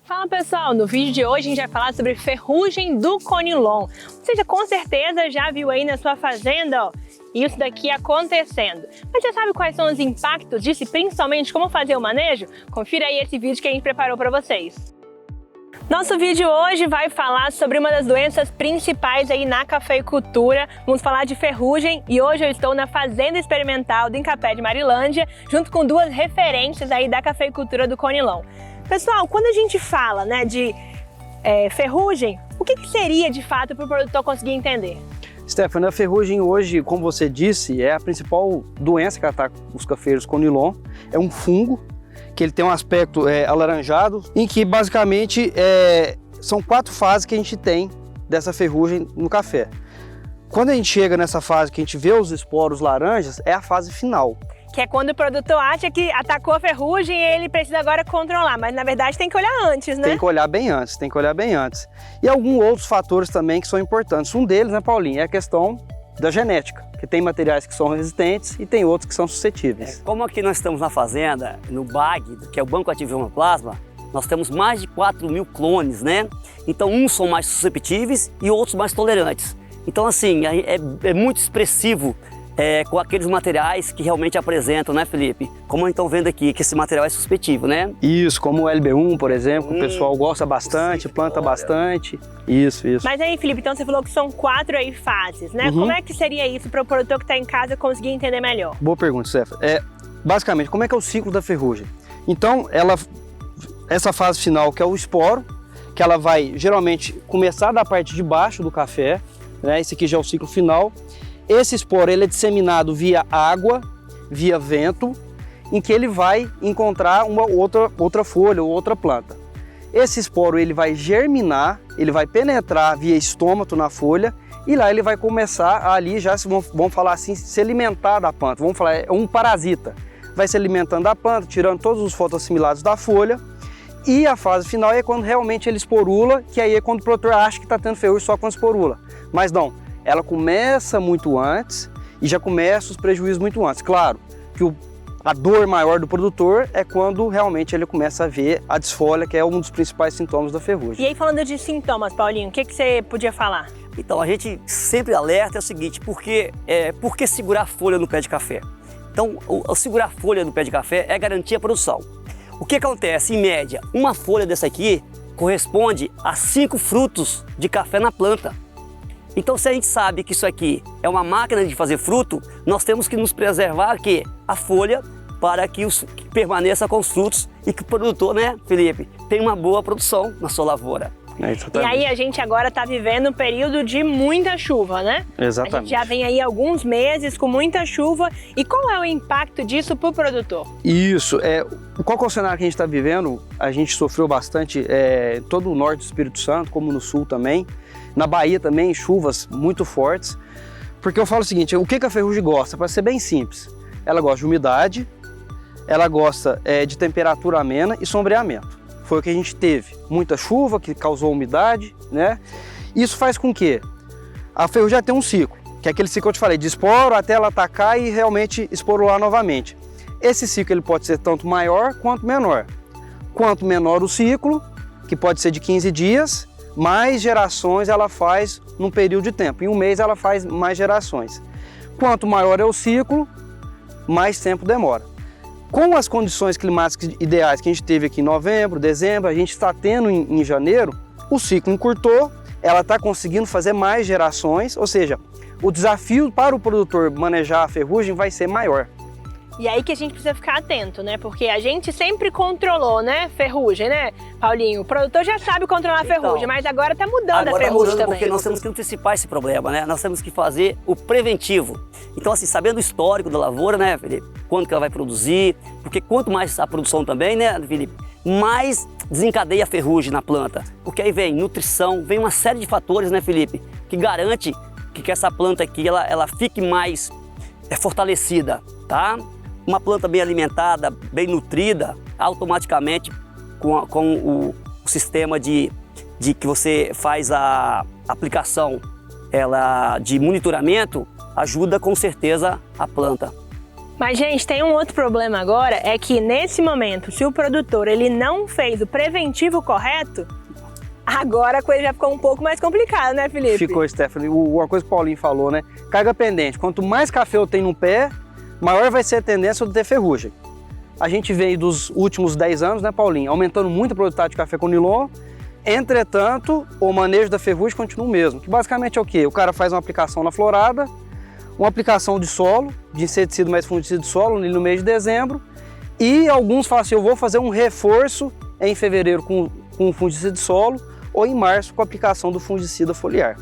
Fala pessoal, no vídeo de hoje a gente vai falar sobre ferrugem do conilon. Você com certeza já viu aí na sua fazenda, ó, isso daqui acontecendo. Mas você sabe quais são os impactos disso e principalmente como fazer o manejo? Confira aí esse vídeo que a gente preparou para vocês. Nosso vídeo hoje vai falar sobre uma das doenças principais aí na cafeicultura. Vamos falar de ferrugem e hoje eu estou na Fazenda Experimental do Incapé de Marilândia, junto com duas referências aí da cafeicultura do conilon. Pessoal, quando a gente fala de ferrugem, o que seria de fato para o produtor conseguir entender? Stephanie, a ferrugem hoje, como você disse, é a principal doença que ataca os cafeiros conilon. É um fungo que ele tem um aspecto alaranjado, em que basicamente são 4 fases que a gente tem dessa ferrugem no café. Quando a gente chega nessa fase que a gente vê os esporos laranjas, é a fase final. Que é quando o produtor acha que atacou a ferrugem e ele precisa agora controlar, mas na verdade tem que olhar antes, né? Tem que olhar bem antes, E alguns outros fatores também que são importantes. Um deles, né, Paulinho, é a questão da genética, que tem materiais que são resistentes e tem outros que são suscetíveis. Como aqui nós estamos na fazenda, no BAG, que é o Banco Ativo Hemoplazma, nós temos mais de 4.000 clones, né? Então uns são mais susceptíveis e outros mais tolerantes. Então assim, é muito expressivo com aqueles materiais que realmente apresentam, né, Felipe? Como estão vendo aqui, que esse material é suscetível, né? Isso, como o LB1, por exemplo, o pessoal gosta bastante, planta bastante. Isso. Mas aí, Felipe, então você falou que são 4 aí fases, né? Como é que seria isso para o produtor que está em casa conseguir entender melhor? Boa pergunta, Stephanie. Basicamente, como é que é o ciclo da ferrugem? Então, essa fase final, que é o esporo, que ela vai geralmente começar da parte de baixo do café, né? Esse aqui já é o ciclo final. Esse esporo ele é disseminado via água, via vento, em que ele vai encontrar uma outra folha ou outra planta. Esse esporo ele vai germinar, ele vai penetrar via estômago na folha e lá ele vai começar ali, já vamos falar assim, se alimentar da planta. Vamos falar, é um parasita. Vai se alimentando da planta, tirando todos os fotoassimilados da folha. E a fase final é quando realmente ele esporula, que aí é quando o produtor acha que está tendo ferrugem só quando esporula. Mas não. Ela começa muito antes e já começa os prejuízos muito antes. Claro que a dor maior do produtor é quando realmente ele começa a ver a desfolha, que é um dos principais sintomas da ferrugem. E aí, falando de sintomas, Paulinho, o que você podia falar? Então, a gente sempre alerta o seguinte, por que segurar a folha no pé de café? Então, o segurar a folha no pé de café é garantir a produção. O que acontece? Em média, uma folha dessa aqui corresponde a 5 frutos de café na planta. Então, se a gente sabe que isso aqui é uma máquina de fazer fruto, nós temos que nos preservar aqui a folha para que permaneça com os frutos e que o produtor, né, Felipe, tenha uma boa produção na sua lavoura. E aí a gente agora está vivendo um período de muita chuva, né? Exatamente. A gente já vem aí alguns meses com muita chuva. E qual é o impacto disso para o produtor? Isso, qual é o cenário que a gente está vivendo? A gente sofreu bastante em todo o norte do Espírito Santo, como no sul também. Na Bahia também, chuvas muito fortes. Porque eu falo o seguinte, o que a ferrugem gosta? Para ser bem simples, ela gosta de umidade, ela gosta de temperatura amena e sombreamento. Foi o que a gente teve, muita chuva que causou umidade, né? Isso faz com que a ferrugem tenha um ciclo, que é aquele ciclo que eu te falei, de esporo até ela atacar e realmente esporular novamente. Esse ciclo ele pode ser tanto maior quanto menor. Quanto menor o ciclo, que pode ser de 15 dias, mais gerações ela faz num período de tempo. Em um mês ela faz mais gerações. Quanto maior é o ciclo, mais tempo demora. Com as condições climáticas ideais que a gente teve aqui em novembro, dezembro, a gente está tendo em janeiro, o ciclo encurtou, ela está conseguindo fazer mais gerações, ou seja, o desafio para o produtor manejar a ferrugem vai ser maior. E aí que a gente precisa ficar atento, né? Porque a gente sempre controlou, né, ferrugem, né, Paulinho? O produtor já sabe controlar a ferrugem, mas agora tá mudando a ferrugem também. Porque nós temos que antecipar esse problema, né? Nós temos que fazer o preventivo. Então, assim, sabendo o histórico da lavoura, né, Felipe? Quando que ela vai produzir, porque quanto mais a produção também, né, Felipe? Mais desencadeia a ferrugem na planta. Porque aí vem nutrição, vem uma série de fatores, né, Felipe? Que garante que essa planta aqui, ela fique mais fortalecida, tá? Uma planta bem alimentada, bem nutrida, automaticamente com o sistema de que você faz a aplicação de monitoramento, ajuda com certeza a planta. Mas, gente, tem um outro problema agora, é que nesse momento, se o produtor ele não fez o preventivo correto, agora a coisa já ficou um pouco mais complicada, né, Felipe? Ficou, Stephanie. Uma coisa que o Paulinho falou, né? Carga pendente. Quanto mais café eu tenho no pé, maior vai ser a tendência de ter ferrugem. A gente veio dos últimos 10 anos, né, Paulinho? Aumentando muito a produtividade de café Conilon. Entretanto, o manejo da ferrugem continua o mesmo. Que basicamente é o quê? O cara faz uma aplicação na florada, uma aplicação de solo, de inseticida mais fungicida de solo, no mês de dezembro. E alguns falam assim, eu vou fazer um reforço em fevereiro com fungicida de solo ou em março com a aplicação do fungicida foliar.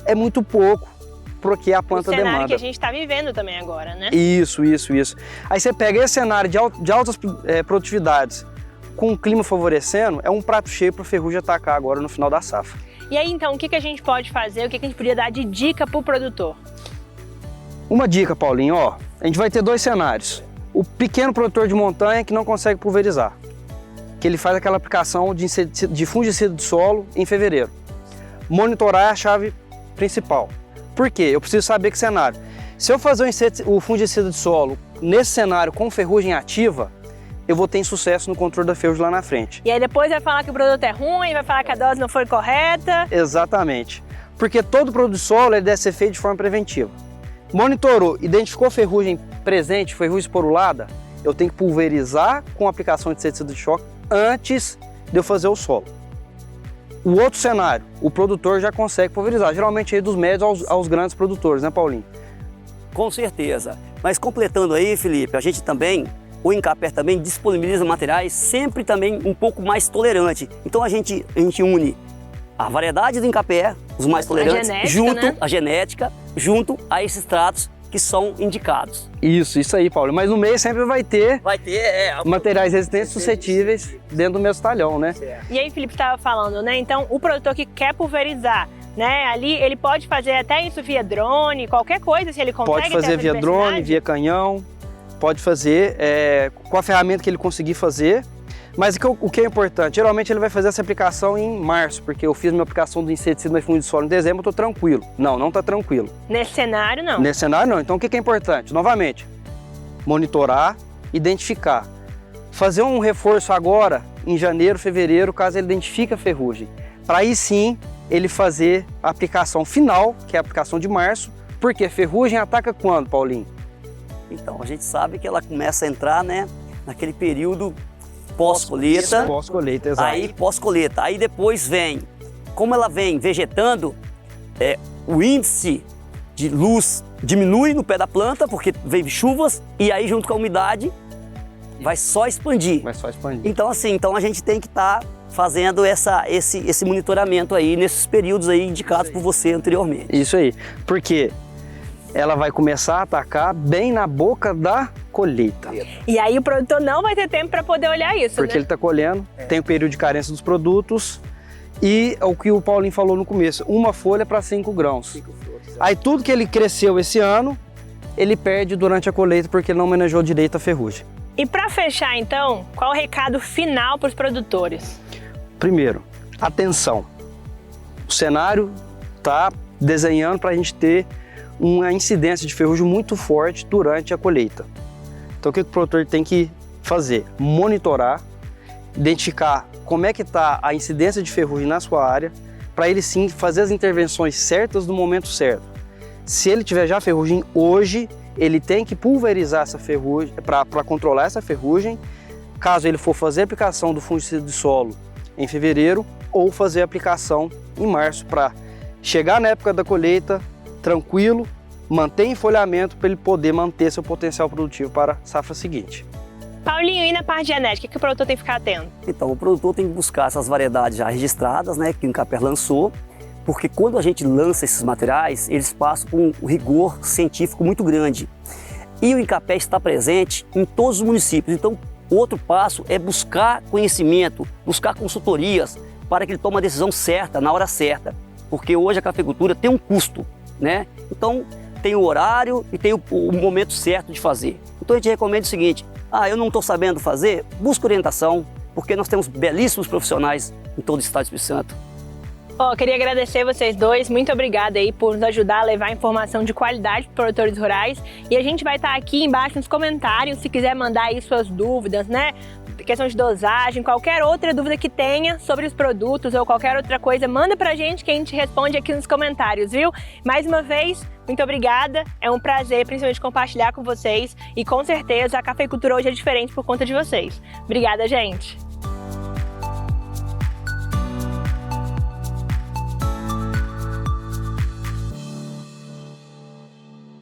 É muito pouco porque a planta demanda. O cenário que a gente está vivendo também agora, né? Isso. Aí você pega esse cenário de altas produtividades com o clima favorecendo, é um prato cheio para a ferrugem atacar agora no final da safra. E aí então, o que a gente pode fazer, o que a gente podia dar de dica para o produtor? Uma dica, Paulinho, ó, a gente vai ter 2 cenários. O pequeno produtor de montanha que não consegue pulverizar, que ele faz aquela aplicação de fungicida de solo em fevereiro. Monitorar é a chave principal. Por quê? Eu preciso saber que cenário. Se eu fazer o fungicida de solo nesse cenário com ferrugem ativa, eu vou ter insucesso no controle da ferrugem lá na frente. E aí depois vai falar que o produto é ruim, vai falar que a dose não foi correta. Exatamente. Porque todo produto de solo ele deve ser feito de forma preventiva. Monitorou, identificou ferrugem presente, ferrugem esporulada, eu tenho que pulverizar com a aplicação de inseticida de choque antes de eu fazer o solo. O outro cenário, o produtor já consegue pulverizar, geralmente aí dos médios aos grandes produtores, né, Paulinho? Com certeza. Mas completando aí, Felipe, a gente também, o Incapé também disponibiliza materiais sempre também um pouco mais tolerante. Então a gente une a variedade do Incapé, os mais tolerantes, a genética, junto a esses tratos que são indicados. Isso aí, Paulo. Mas no meio sempre vai ter materiais resistentes suscetíveis dentro do mesmo talhão, né? E aí, Felipe estava falando, né? Então, o produtor que quer pulverizar, né? Ali ele pode fazer até isso via drone, qualquer coisa, se ele consegue. Pode fazer via drone, via canhão, pode fazer com a ferramenta que ele conseguir fazer. Mas o que é importante, geralmente ele vai fazer essa aplicação em março, porque eu fiz minha aplicação do inseticida mais fungicida de solo em dezembro, eu estou tranquilo. Não está tranquilo. Nesse cenário, não. Nesse cenário, não. Então, o que é importante? Novamente, monitorar, identificar. Fazer um reforço agora, em janeiro, fevereiro, caso ele identifique a ferrugem. Para aí sim, ele fazer a aplicação final, que é a aplicação de março, porque a ferrugem ataca quando, Paulinho? Então, a gente sabe que ela começa a entrar, né, naquele período pós-colheita. Pós-colheita, exato. Aí pós-colheita. Aí depois vem, como ela vem vegetando, o índice de luz diminui no pé da planta, porque vem chuvas, e aí junto com a umidade vai só expandir. Vai só expandir. Então assim, a gente tem que estar fazendo esse monitoramento aí, nesses períodos aí indicados por você anteriormente. Isso aí, porque ela vai começar a atacar bem na boca da colheita. E aí o produtor não vai ter tempo para poder olhar isso, porque né? ele está colhendo, tem o período de carência dos produtos e o que o Paulinho falou no começo, uma folha para 5 grãos. Aí tudo que ele cresceu esse ano, ele perde durante a colheita porque ele não manejou direito a ferrugem. E para fechar então, qual o recado final para os produtores? Primeiro, atenção. O cenário está desenhando para a gente ter uma incidência de ferrugem muito forte durante a colheita. Então o que o produtor tem que fazer? Monitorar, identificar como é que está a incidência de ferrugem na sua área, para ele sim fazer as intervenções certas no momento certo. Se ele tiver já ferrugem hoje, ele tem que pulverizar essa ferrugem para controlar essa ferrugem, caso ele for fazer a aplicação do fungicida de solo em fevereiro ou fazer a aplicação em março para chegar na época da colheita tranquilo, manter enfolhamento para ele poder manter seu potencial produtivo para a safra seguinte. Paulinho, e na parte genética, o que o produtor tem que ficar atento? Então, o produtor tem que buscar essas variedades já registradas, né, que o Incapé lançou, porque quando a gente lança esses materiais, eles passam por um rigor científico muito grande. E o Incapé está presente em todos os municípios. Então, outro passo é buscar conhecimento, buscar consultorias para que ele tome a decisão certa, na hora certa. Porque hoje a cafeicultura tem um custo, né? Então, tem o horário e tem o momento certo de fazer. Então, a gente recomenda o seguinte: eu não estou sabendo fazer, busca orientação, porque nós temos belíssimos profissionais em todo o estado do Espírito Santo. Queria agradecer vocês dois, muito obrigada aí por nos ajudar a levar informação de qualidade para produtores rurais. E a gente vai estar aqui embaixo nos comentários, se quiser mandar aí suas dúvidas, né? Questão de dosagem, qualquer outra dúvida que tenha sobre os produtos ou qualquer outra coisa, manda pra gente que a gente responde aqui nos comentários, viu? Mais uma vez, muito obrigada, é um prazer principalmente compartilhar com vocês e com certeza a cafeicultura hoje é diferente por conta de vocês. Obrigada, gente!